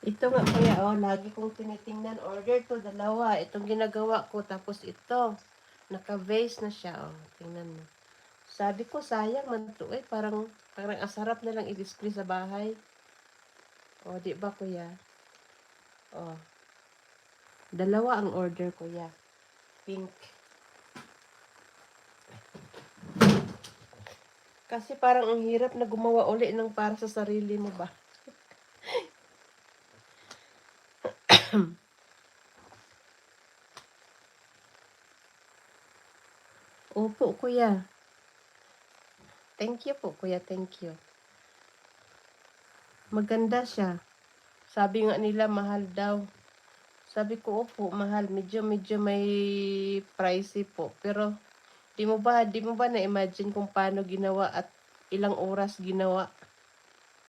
Ito nga kaya, oh, lagi kong tinitingnan. Order to, dalawa. Itong ginagawa ko. Tapos ito, naka-vase na siya, oh. Tingnan mo. Sabi ko, sayang man to, eh. Parang asarap na lang i-display sa bahay. Oh, di ba, kuya? Oh. Dalawa ang order, kuya. Pink. Kasi parang ang hirap na gumawa uli ng para sa sarili mo ba? Opo, kuya. Thank you po, kuya. Thank you. Maganda siya. Sabi nga nila, mahal daw. Sabi ko, opo, mahal. Medyo may pricey po. Pero, di mo ba na-imagine kung paano ginawa at ilang oras ginawa?